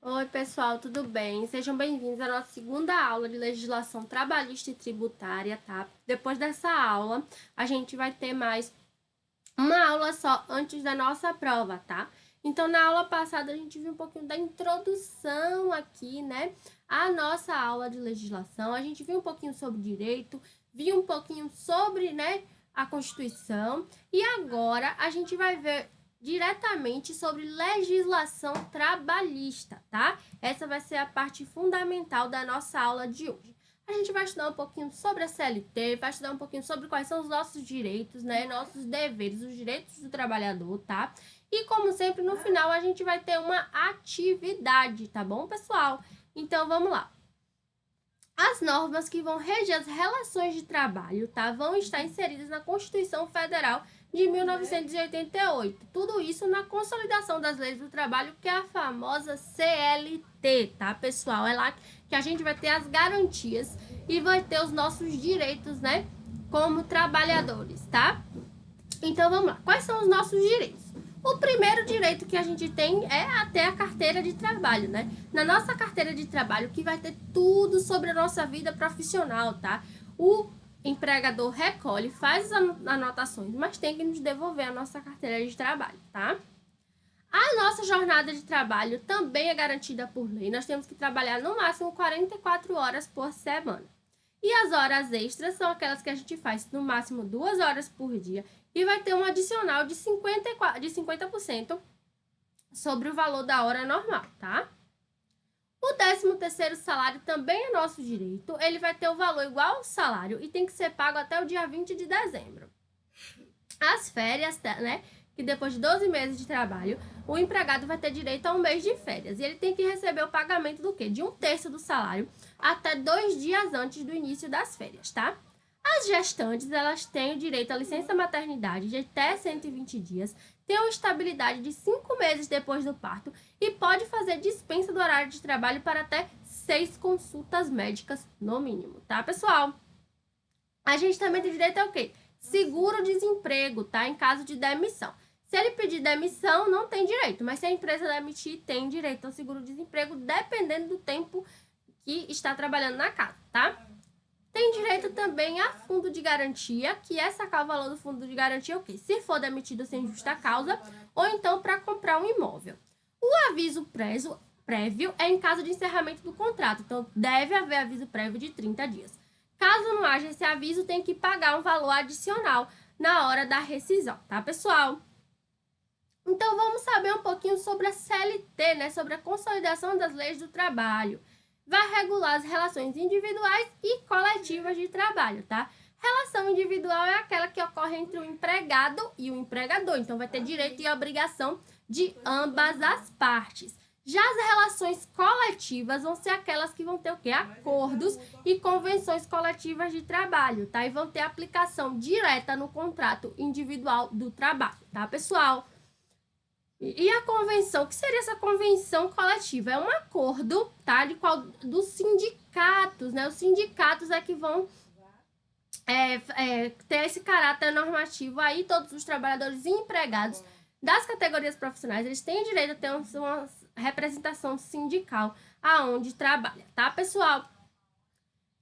Oi, pessoal, tudo bem? Sejam bem-vindos à nossa segunda aula de legislação trabalhista e tributária, tá? Depois dessa aula, a gente vai ter mais uma aula só antes da nossa prova, tá? Então, na aula passada, a gente viu um pouquinho da introdução aqui, né? À nossa aula de legislação. A gente viu um pouquinho sobre direito, viu um pouquinho sobre, né, a Constituição. E agora, a gente vai ver diretamente sobre legislação trabalhista, tá? Essa vai ser a parte fundamental da nossa aula de hoje. A gente vai estudar um pouquinho sobre a CLT, vai estudar um pouquinho sobre quais são os nossos direitos, né? Nossos deveres, os direitos do trabalhador, tá? E como sempre, no final a gente vai ter uma atividade, tá bom, pessoal? Então vamos lá. As normas que vão reger as relações de trabalho, tá? Vão estar inseridas na Constituição Federal de 1988. Tudo isso na consolidação das leis do trabalho, que é a famosa CLT, tá, pessoal? É lá que a gente vai ter as garantias e vai ter os nossos direitos, né, como trabalhadores, tá? Então vamos lá. Quais são os nossos direitos? O primeiro direito que a gente tem é até a carteira de trabalho, né? Na nossa carteira de trabalho, que vai ter tudo sobre a nossa vida profissional, tá? O empregador recolhe, faz as anotações, mas tem que nos devolver a nossa carteira de trabalho, tá? A nossa jornada de trabalho também é garantida por lei. Nós temos que trabalhar no máximo 44 horas por semana. E as horas extras são aquelas que a gente faz no máximo 2 horas por dia e vai ter um adicional de 50% sobre o valor da hora normal, tá? O 13º salário também é nosso direito. Ele vai ter o valor igual ao salário e tem que ser pago até o dia 20 de dezembro. As férias, né? Que depois de 12 meses de trabalho, o empregado vai ter direito a um mês de férias. E ele tem que receber o pagamento do quê? De 1/3 do salário até 2 dias antes do início das férias, tá? As gestantes, elas têm o direito à licença maternidade de até 120 dias, têm uma estabilidade de 5 meses depois do parto e pode fazer dispensa do horário de trabalho para até 6 consultas médicas no mínimo, tá, pessoal? A gente também tem direito ao quê? Seguro-desemprego, tá? Em caso de demissão. Se ele pedir demissão, não tem direito, mas se a empresa demitir, tem direito ao seguro-desemprego, dependendo do tempo que está trabalhando na casa, tá? Tem direito também a fundo de garantia, que é sacar o valor do fundo de garantia o quê? Se for demitido sem justa causa, ou então para comprar um imóvel. O aviso prévio é em caso de encerramento do contrato, então deve haver aviso prévio de 30 dias. Caso não haja esse aviso, tem que pagar um valor adicional na hora da rescisão, tá, pessoal? Então, vamos saber um pouquinho sobre a CLT, né? Sobre a consolidação das leis do trabalho. Vai regular as relações individuais e coletivas de trabalho, tá? Relação individual é aquela que ocorre entre o empregado e o empregador. Então, vai ter direito e obrigação de ambas as partes. Já as relações coletivas vão ser aquelas que vão ter o quê? Acordos e convenções coletivas de trabalho, tá? E vão ter aplicação direta no contrato individual do trabalho, tá, pessoal? E a convenção, o que seria essa convenção coletiva? É um acordo, tá? Dos sindicatos, né? Os sindicatos é que vão ter esse caráter normativo aí, todos os trabalhadores e empregados das categorias profissionais, eles têm direito a ter uma representação sindical aonde trabalha, tá, pessoal?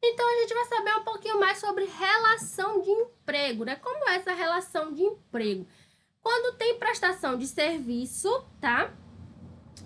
Então, a gente vai saber um pouquinho mais sobre relação de emprego, né? Como é essa relação de emprego? Quando tem prestação de serviço, tá?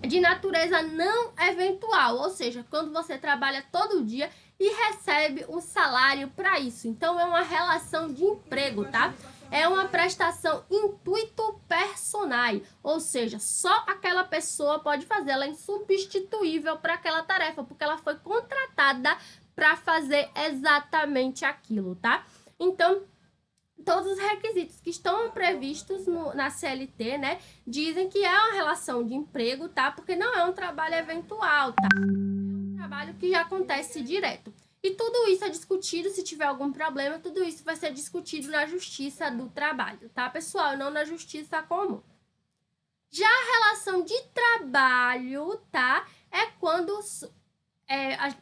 De natureza não eventual, ou seja, quando você trabalha todo dia e recebe um salário para isso. Então, é uma relação de emprego, tá? É uma prestação intuito personal, ou seja, só aquela pessoa pode fazer, ela é insubstituível para aquela tarefa, porque ela foi contratada para fazer exatamente aquilo, tá? Então, todos os requisitos que estão previstos na CLT, né, dizem que é uma relação de emprego, tá? Porque não é um trabalho eventual, tá? É um trabalho que acontece direto. E tudo isso é discutido, se tiver algum problema, tudo isso vai ser discutido na Justiça do Trabalho, tá, pessoal? Não na Justiça Comum. Já a relação de trabalho, tá? É quando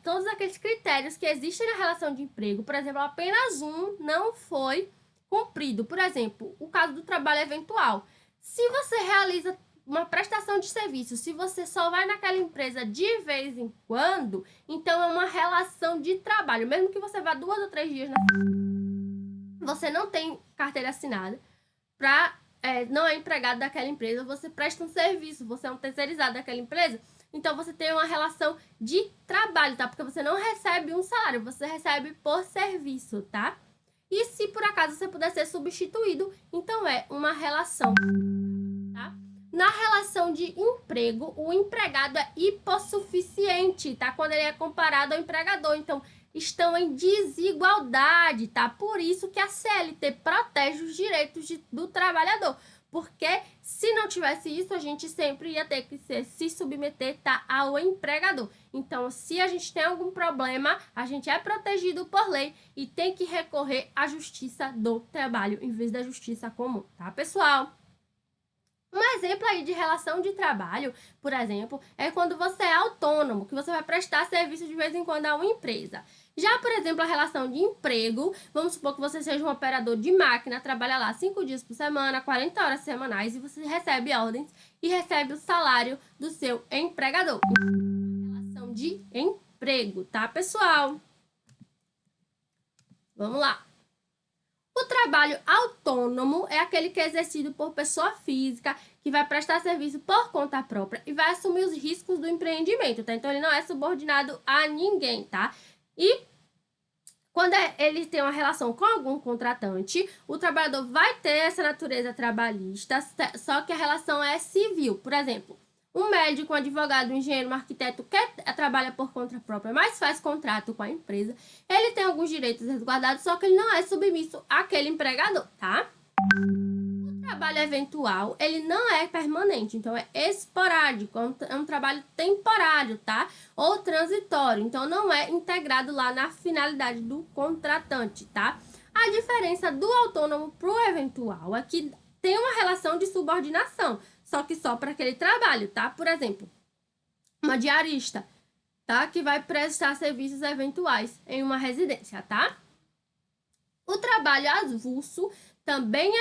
todos aqueles critérios que existem na relação de emprego, por exemplo, apenas um não foi cumprido. Por exemplo, o caso do trabalho eventual. Se você realiza uma prestação de serviço, se você só vai naquela empresa de vez em quando, então é uma relação de trabalho. Mesmo que você vá 2 ou 3 dias, você não tem carteira assinada, não é empregado daquela empresa, você presta um serviço, você é um terceirizado daquela empresa, então você tem uma relação de trabalho, tá? Porque você não recebe um salário, você recebe por serviço, tá? E se por acaso você puder ser substituído, então é uma relação, tá? Na relação de emprego, o empregado é hipossuficiente, tá? Quando ele é comparado ao empregador. Então, estão em desigualdade, tá? Por isso que a CLT protege os direitos do trabalhador. Porque se não tivesse isso, a gente sempre ia ter que se submeter, tá, ao empregador. Então, se a gente tem algum problema, a gente é protegido por lei e tem que recorrer à justiça do trabalho em vez da justiça comum, tá, pessoal? Um exemplo aí de relação de trabalho, por exemplo, é quando você é autônomo, que você vai prestar serviço de vez em quando a uma empresa. Já, por exemplo, a relação de emprego, vamos supor que você seja um operador de máquina, trabalha lá 5 dias por semana, 40 horas semanais, e você recebe ordens e recebe o salário do seu empregador. Relação de emprego, tá, pessoal? Vamos lá. O trabalho autônomo é aquele que é exercido por pessoa física, que vai prestar serviço por conta própria e vai assumir os riscos do empreendimento, tá? Então, ele não é subordinado a ninguém, tá? E quando ele tem uma relação com algum contratante, o trabalhador vai ter essa natureza trabalhista, só que a relação é civil. Por exemplo, um médico, um advogado, um engenheiro, um arquiteto que trabalha por conta própria, mas faz contrato com a empresa, ele tem alguns direitos resguardados, só que ele não é submisso àquele empregador, tá? O trabalho eventual, ele não é permanente, então é esporádico, é um trabalho temporário, tá? Ou transitório, então não é integrado lá na finalidade do contratante, tá? A diferença do autônomo pro eventual é que tem uma relação de subordinação, só que só para aquele trabalho, tá? Por exemplo, uma diarista, tá? Que vai prestar serviços eventuais em uma residência, tá? O trabalho avulso também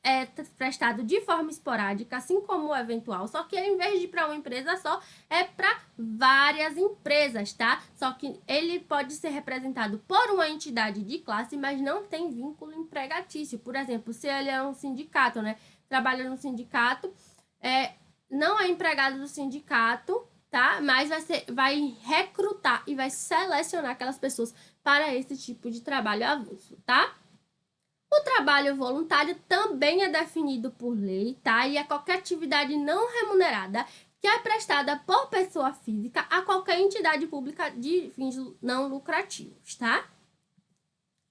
é prestado de forma esporádica, assim como o eventual, só que em vez de para uma empresa só, é para várias empresas, tá? Só que ele pode ser representado por uma entidade de classe, mas não tem vínculo empregatício. Por exemplo, se ele é um sindicato, né? Trabalha no sindicato, não é empregado do sindicato, tá? Mas vai recrutar e vai selecionar aquelas pessoas para esse tipo de trabalho avulso, tá? O trabalho voluntário também é definido por lei, tá? E é qualquer atividade não remunerada que é prestada por pessoa física a qualquer entidade pública de fins não lucrativos, tá?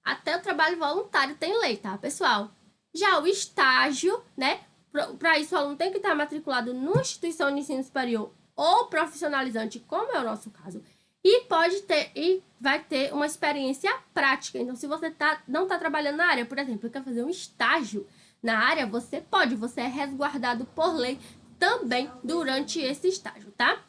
Até o trabalho voluntário tem lei, tá, pessoal? Já o estágio, né? Para isso, o aluno tem que estar matriculado numa instituição de ensino superior ou profissionalizante, como é o nosso caso, e vai ter uma experiência prática. Então, se você não está trabalhando na área, por exemplo, quer fazer um estágio na área, você é resguardado por lei também durante esse estágio, tá?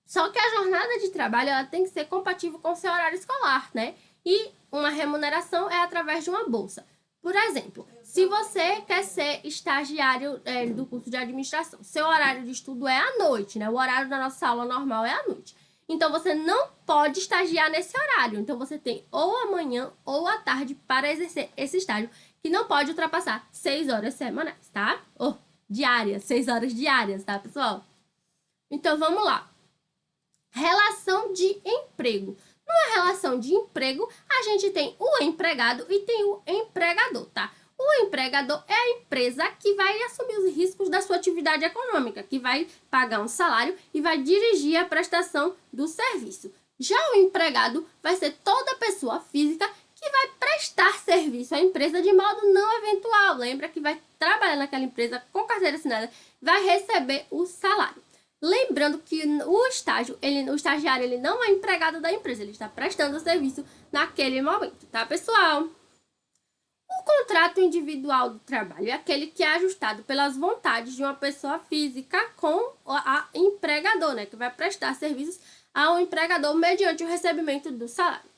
Só que a jornada de trabalho ela tem que ser compatível com o seu horário escolar, né? E uma remuneração é através de uma bolsa. Por exemplo, se você quer ser estagiário do curso de administração, seu horário de estudo é à noite, né? O horário da nossa aula normal é à noite. Então, você não pode estagiar nesse horário. Então, você tem ou a manhã ou a tarde para exercer esse estágio, que não pode ultrapassar 6 horas semanais, tá? Ou diárias, 6 horas diárias, tá, pessoal? Então, vamos lá. Relação de emprego. Numa relação de emprego, a gente tem o empregado e tem o empregador, tá? O empregador é a empresa que vai assumir os riscos da sua atividade econômica, que vai pagar um salário e vai dirigir a prestação do serviço. Já o empregado vai ser toda pessoa física que vai prestar serviço à empresa de modo não eventual. Lembra que vai trabalhar naquela empresa com carteira assinada, vai receber o salário. Lembrando que o estagiário ele não é empregado da empresa, ele está prestando o serviço naquele momento, tá, pessoal? O contrato individual do trabalho é aquele que é ajustado pelas vontades de uma pessoa física com a empregador, né, que vai prestar serviços ao empregador mediante o recebimento do salário.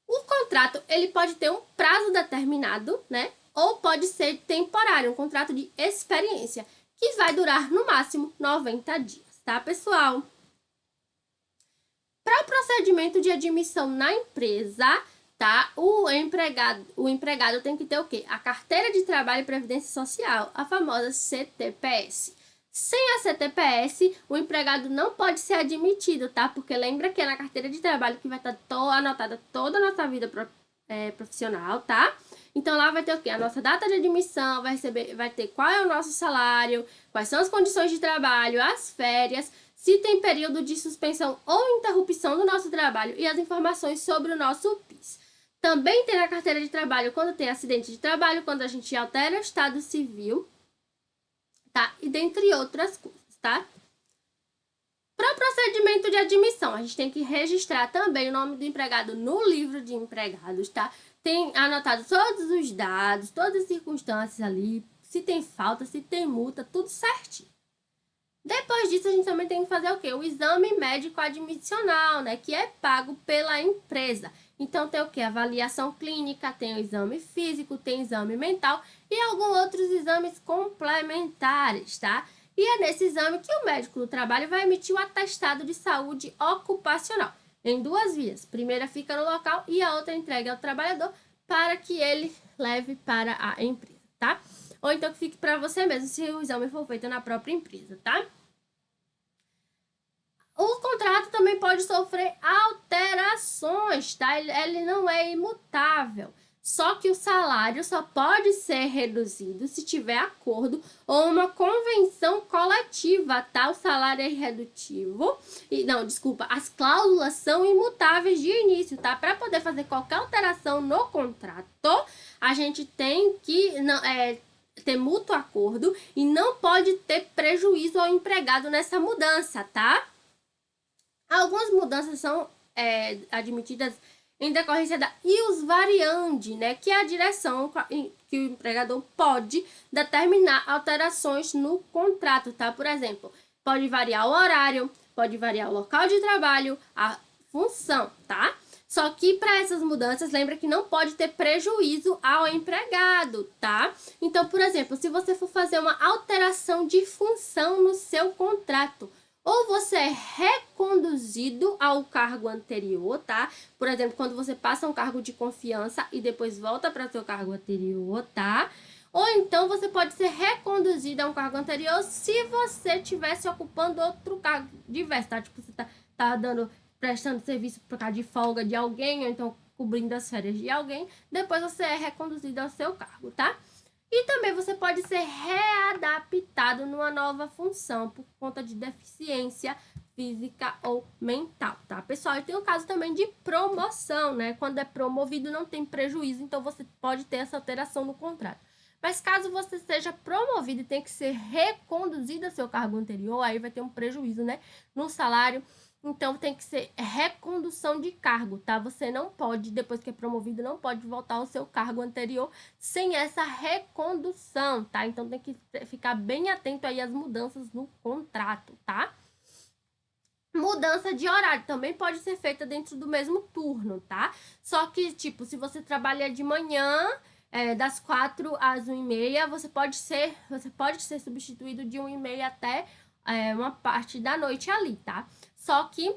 O contrato ele pode ter um prazo determinado, né, ou pode ser temporário, um contrato de experiência. que vai durar no máximo 90 dias, tá, pessoal? Para o procedimento de admissão na empresa, tá? O empregado tem que ter o quê? A carteira de trabalho e previdência social, a famosa CTPS. Sem a CTPS, o empregado não pode ser admitido, tá? Porque lembra que é na carteira de trabalho que vai estar anotada toda a nossa vida profissional, tá? Então lá vai ter o quê? A nossa data de admissão, vai ter qual é o nosso salário, quais são as condições de trabalho, as férias, se tem período de suspensão ou interrupção do nosso trabalho e as informações sobre o nosso PIS. Também tem na carteira de trabalho quando tem acidente de trabalho, quando a gente altera o estado civil, tá? E dentre outras coisas, tá? Para o procedimento de admissão, a gente tem que registrar também o nome do empregado no livro de empregados, tá? Tem anotado todos os dados, todas as circunstâncias ali, se tem falta, se tem multa, tudo certinho. Depois disso, a gente também tem que fazer o quê? O exame médico admissional, né? Que é pago pela empresa. Então, tem o quê? Avaliação clínica, tem o exame físico, tem exame mental e alguns outros exames complementares, tá? E é nesse exame que o médico do trabalho vai emitir o atestado de saúde ocupacional, em duas vias. Primeira fica no local e a outra entregue ao trabalhador para que ele leve para a empresa, tá? Ou então que fique para você mesmo, se o exame for feito na própria empresa, tá? O contrato também pode sofrer alterações, tá? Ele não é imutável. Só que o salário só pode ser reduzido se tiver acordo ou uma convenção coletiva, tá? O salário é irredutivo. As cláusulas são imutáveis de início, tá? Para poder fazer qualquer alteração no contrato, a gente tem que ter mútuo acordo e não pode ter prejuízo ao empregado nessa mudança, tá? Algumas mudanças são admitidas em decorrência da ius variandi, né, que é a direção que o empregador pode determinar alterações no contrato, tá? Por exemplo, pode variar o horário, pode variar o local de trabalho, a função, tá? Só que para essas mudanças, lembra que não pode ter prejuízo ao empregado, tá? Então, por exemplo, se você for fazer uma alteração de função no seu contrato, ou você é reconduzido ao cargo anterior, tá? Por exemplo, quando você passa um cargo de confiança e depois volta para seu cargo anterior, tá? Ou então você pode ser reconduzido a um cargo anterior se você estivesse ocupando outro cargo diverso, tá? Tipo, você tá prestando serviço por causa de folga de alguém, ou então cobrindo as férias de alguém, depois você é reconduzido ao seu cargo, tá? E também você pode ser readaptado numa nova função por conta de deficiência física ou mental, tá, pessoal? E tem o caso também de promoção, né? Quando é promovido não tem prejuízo, então você pode ter essa alteração no contrato. Mas caso você seja promovido e tenha que ser reconduzido ao seu cargo anterior, aí vai ter um prejuízo, né, no salário. Então, tem que ser recondução de cargo, tá? Você não pode, depois que é promovido, não pode voltar ao seu cargo anterior sem essa recondução, tá? Então, tem que ficar bem atento aí às mudanças no contrato, tá? Mudança de horário também pode ser feita dentro do mesmo turno, tá? Só que, tipo, se você trabalha de manhã, das 4 às 1h30, você pode ser substituído de 1h30 até uma parte da noite ali, tá? Só que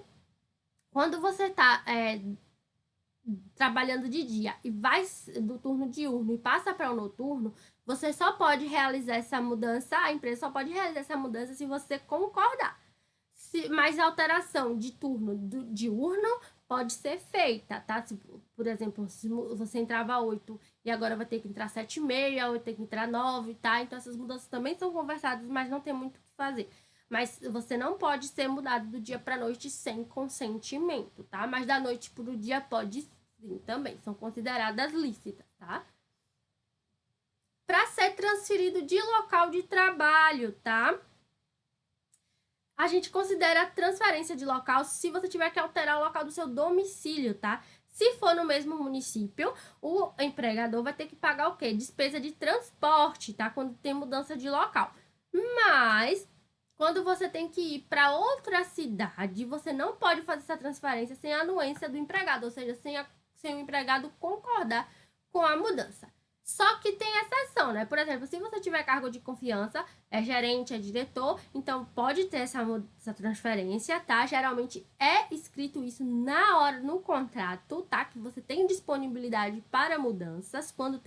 quando você tá trabalhando de dia e vai do turno diurno e passa para o noturno, você só pode realizar essa mudança, a empresa só pode realizar essa mudança se você concordar. Mas a alteração de turno do diurno pode ser feita, tá? Por exemplo, se você entrava 8 e agora vai ter que entrar 7h30, ou vai ter que entrar 9, tá? Então essas mudanças também são conversadas, mas não tem muito o que fazer. Mas você não pode ser mudado do dia para a noite sem consentimento, tá? Mas da noite para o dia pode sim também. São consideradas lícitas, tá? Para ser transferido de local de trabalho, tá? A gente considera a transferência de local se você tiver que alterar o local do seu domicílio, tá? Se for no mesmo município, o empregador vai ter que pagar o quê? Despesa de transporte, tá? Quando tem mudança de local. Mas quando você tem que ir para outra cidade, você não pode fazer essa transferência sem a anuência do empregado, ou seja, sem o empregado concordar com a mudança. Só que tem exceção, né? Por exemplo, se você tiver cargo de confiança, é gerente, é diretor, então pode ter essa transferência, tá? Geralmente é escrito isso na hora, no contrato, tá? Que você tem disponibilidade para mudanças quando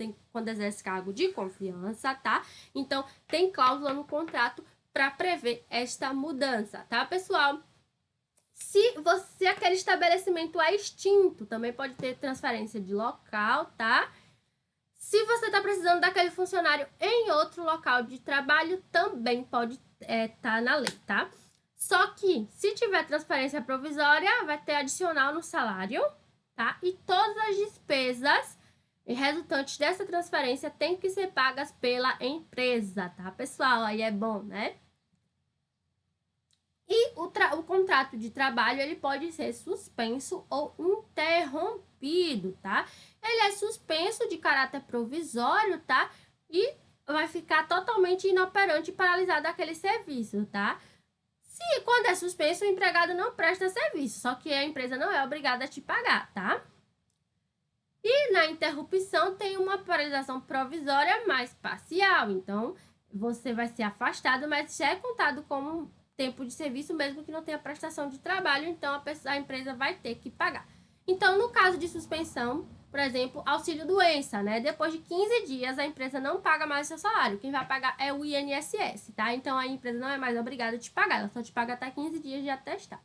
exerce cargo de confiança, tá? Então, tem cláusula no contrato para prever esta mudança, tá, pessoal? Se aquele estabelecimento é extinto, também pode ter transferência de local, tá? Se você está precisando daquele funcionário em outro local de trabalho, também pode estar na lei, tá? Só que, se tiver transferência provisória, vai ter adicional no salário, tá? E todas as despesas resultantes dessa transferência têm que ser pagas pela empresa, tá, pessoal? Aí é bom, né? E o contrato de trabalho, ele pode ser suspenso ou interrompido, tá? Ele é suspenso de caráter provisório, tá? E vai ficar totalmente inoperante e paralisado aquele serviço, tá? Quando é suspenso, o empregado não presta serviço, só que a empresa não é obrigada a te pagar, tá? E na interrupção tem uma paralisação provisória mais parcial, então você vai ser afastado, mas já é contado como tempo de serviço, mesmo que não tenha prestação de trabalho, então a empresa vai ter que pagar. Então, no caso de suspensão, por exemplo, auxílio-doença, né? Depois de 15 dias, a empresa não paga mais seu salário. Quem vai pagar é o INSS, tá? Então, a empresa não é mais obrigada a te pagar, ela só te paga até 15 dias de atestado.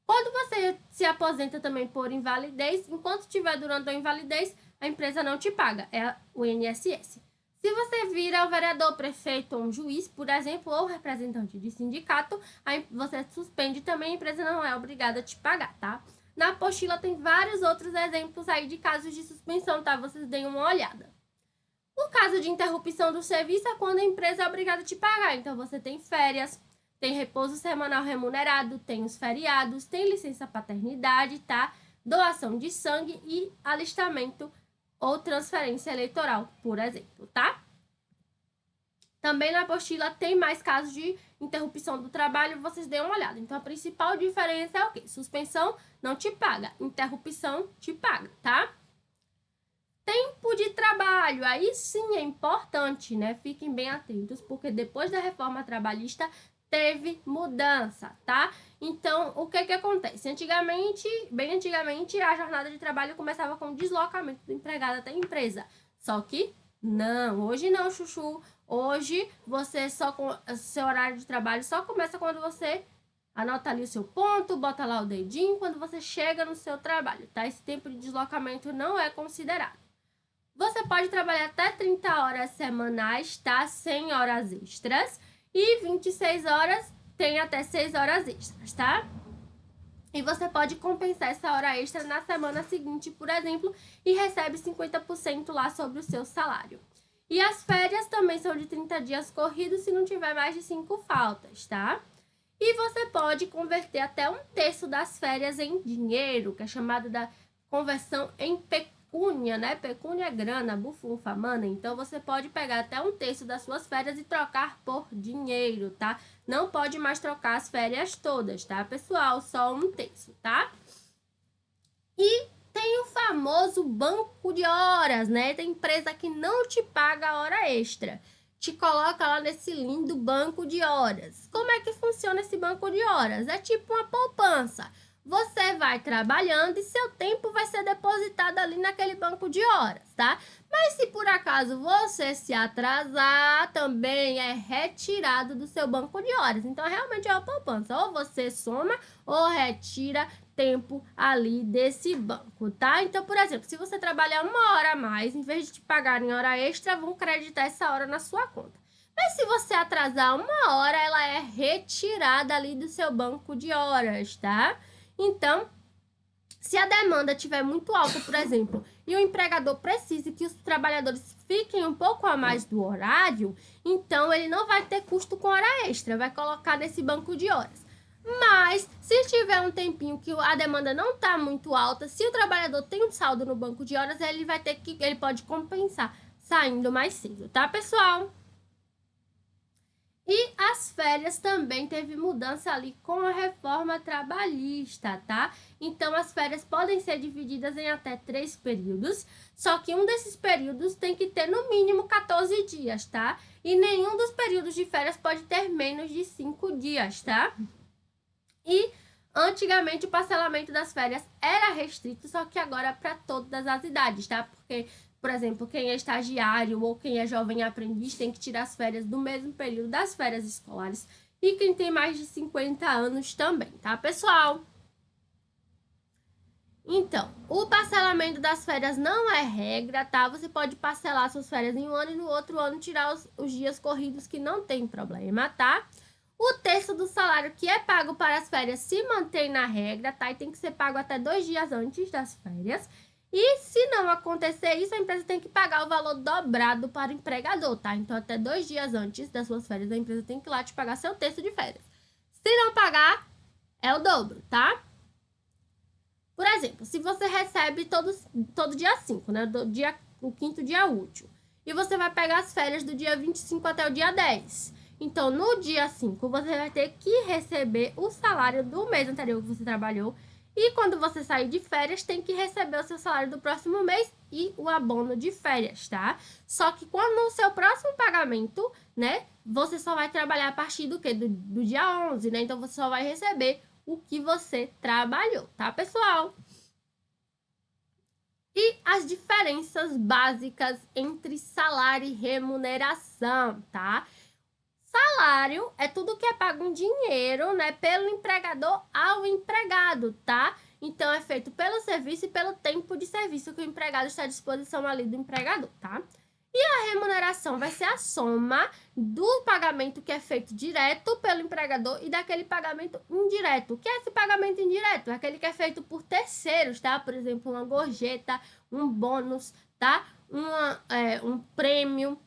Quando você se aposenta também por invalidez, enquanto estiver durante a invalidez, a empresa não te paga, é o INSS. Se você vira o vereador, prefeito ou um juiz, por exemplo, ou representante de sindicato, aí você suspende também, a empresa não é obrigada a te pagar, tá? Na apostila tem vários outros exemplos aí de casos de suspensão, tá? Vocês deem uma olhada. O caso de interrupção do serviço é quando a empresa é obrigada a te pagar. Então, você tem férias, tem repouso semanal remunerado, tem os feriados, tem licença paternidade, tá? Doação de sangue e alistamento ou transferência eleitoral, por exemplo, tá? Também na apostila tem mais casos de interrupção do trabalho, vocês deem uma olhada. Então, a principal diferença é o quê? Suspensão não te paga, interrupção te paga, tá? Tempo de trabalho, aí sim é importante, né? Fiquem bem atentos, porque depois da reforma trabalhista teve mudança, tá? Então, o que acontece? Bem antigamente, a jornada de trabalho começava com o deslocamento do empregado até a empresa. Só que não, hoje não, chuchu. Hoje, seu horário de trabalho só começa quando você anota ali o seu ponto, bota lá o dedinho, quando você chega no seu trabalho, tá? Esse tempo de deslocamento não é considerado. Você pode trabalhar até 30 horas semanais, tá? 100 horas extras. E 26 horas tem até 6 horas extras, tá? E você pode compensar essa hora extra na semana seguinte, por exemplo, e recebe 50% lá sobre o seu salário. E as férias também são de 30 dias corridos se não tiver mais de 5 faltas, tá? E você pode converter até 1/3 das férias em dinheiro, que é chamado da conversão em pecúnia, né? Pecúnia é grana, bufunfa, mana. Então, você pode pegar até 1/3 das suas férias e trocar por dinheiro, tá? Não pode mais trocar as férias todas, tá, pessoal? Só 1/3, tá? E tem o famoso banco de horas, né? Tem empresa que não te paga a hora extra. Te coloca lá nesse lindo banco de horas. Como é que funciona esse banco de horas? É tipo uma poupança. Você vai trabalhando e seu tempo vai ser depositado ali naquele banco de horas, tá? Mas se por acaso você se atrasar, também é retirado do seu banco de horas. Então, realmente é uma poupança. Ou você soma ou retira tempo ali desse banco, tá? Então, por exemplo, se você trabalhar 1 hora a mais, em vez de te pagarem hora extra, vão creditar essa hora na sua conta. Mas se você atrasar 1 hora, ela é retirada ali do seu banco de horas, tá? Então, se a demanda estiver muito alta, por exemplo, e o empregador precisa que os trabalhadores fiquem um pouco a mais do horário, então ele não vai ter custo com hora extra, vai colocar nesse banco de horas. Mas, se tiver um tempinho que a demanda não está muito alta, se o trabalhador tem um saldo no banco de horas, ele pode compensar saindo mais cedo, tá, pessoal? E as férias também teve mudança ali com a reforma trabalhista, tá? Então, as férias podem ser divididas em até 3 períodos, só que um desses períodos tem que ter no mínimo 14 dias, tá? E nenhum dos períodos de férias pode ter menos de 5 dias, tá? E antigamente o parcelamento das férias era restrito, só que agora é para todas as idades, tá? Porque, por exemplo, quem é estagiário ou quem é jovem aprendiz tem que tirar as férias do mesmo período das férias escolares. E quem tem mais de 50 anos também, tá, pessoal? Então, o parcelamento das férias não é regra, tá? Você pode parcelar suas férias em um ano e no outro ano tirar os dias corridos, que não tem problema, tá? O terço do salário que é pago para as férias se mantém na regra, tá? E tem que ser pago até 2 dias antes das férias. E se não acontecer isso, a empresa tem que pagar o valor dobrado para o empregador, tá? Então, até 2 dias antes das suas férias, a empresa tem que ir lá te pagar seu terço de férias. Se não pagar, é o dobro, tá? Por exemplo, se você recebe todo dia 5, né? O quinto dia útil. E você vai pegar as férias do dia 25 até o dia 10. Então, no dia 5, você vai ter que receber o salário do mês anterior que você trabalhou. E quando você sair de férias, tem que receber o seu salário do próximo mês e o abono de férias, tá? Só que quando no seu próximo pagamento, né? Você só vai trabalhar a partir do quê? Do dia 11, né? Então, você só vai receber o que você trabalhou, tá, pessoal? E as diferenças básicas entre salário e remuneração, tá? Salário é tudo que é pago em dinheiro, né, pelo empregador ao empregado, tá? Então é feito pelo serviço e pelo tempo de serviço que o empregado está à disposição ali do empregador, tá? E a remuneração vai ser a soma do pagamento que é feito direto pelo empregador e daquele pagamento indireto. O que é esse pagamento indireto? É aquele que é feito por terceiros, tá? Por exemplo, uma gorjeta, um bônus, tá? Um prêmio.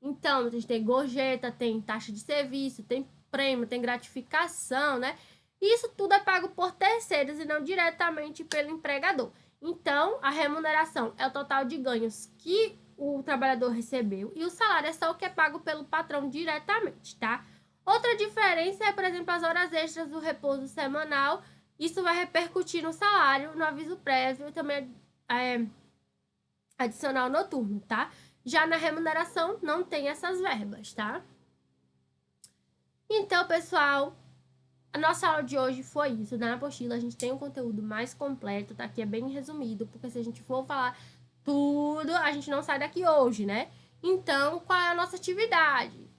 Então, a gente tem gorjeta, tem taxa de serviço, tem prêmio, tem gratificação, né? Isso tudo é pago por terceiros e não diretamente pelo empregador. Então, a remuneração é o total de ganhos que o trabalhador recebeu e o salário é só o que é pago pelo patrão diretamente, tá? Outra diferença é, por exemplo, as horas extras do repouso semanal. Isso vai repercutir no salário, no aviso prévio e também adicional noturno, tá? Já na remuneração não tem essas verbas, tá? Então, pessoal, a nossa aula de hoje foi isso. Na apostila a gente tem um conteúdo mais completo, tá? Aqui é bem resumido, porque se a gente for falar tudo, a gente não sai daqui hoje, né? Então, qual é a nossa atividade?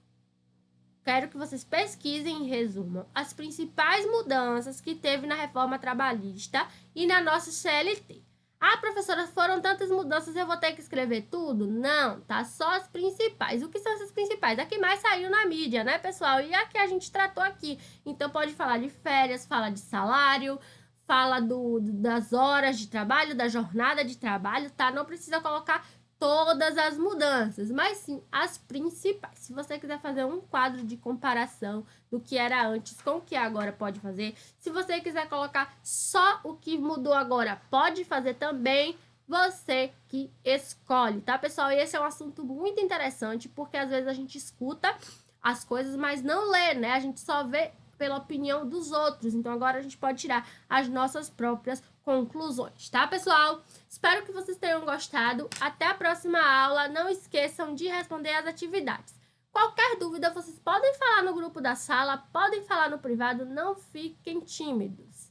Quero que vocês pesquisem e resumam as principais mudanças que teve na reforma trabalhista e na nossa CLT. Ah, professora, foram tantas mudanças, eu vou ter que escrever tudo? Não, tá? Só as principais. O que são essas principais? A que mais saiu na mídia, né, pessoal? E a que a gente tratou aqui. Então, pode falar de férias, fala de salário, fala das horas de trabalho, da jornada de trabalho, tá? Não precisa colocar todas as mudanças, mas sim as principais. Se você quiser fazer um quadro de comparação do que era antes com o que agora pode fazer, se você quiser colocar só o que mudou agora, pode fazer também, você que escolhe, tá, pessoal? E esse é um assunto muito interessante, porque às vezes a gente escuta as coisas, mas não lê, né? A gente só vê pela opinião dos outros. Então agora a gente pode tirar as nossas próprias conclusões, tá, pessoal? Espero que vocês tenham gostado. Até a próxima aula. Não esqueçam de responder as atividades. Qualquer dúvida, vocês podem falar no grupo da sala, podem falar no privado, não fiquem tímidos.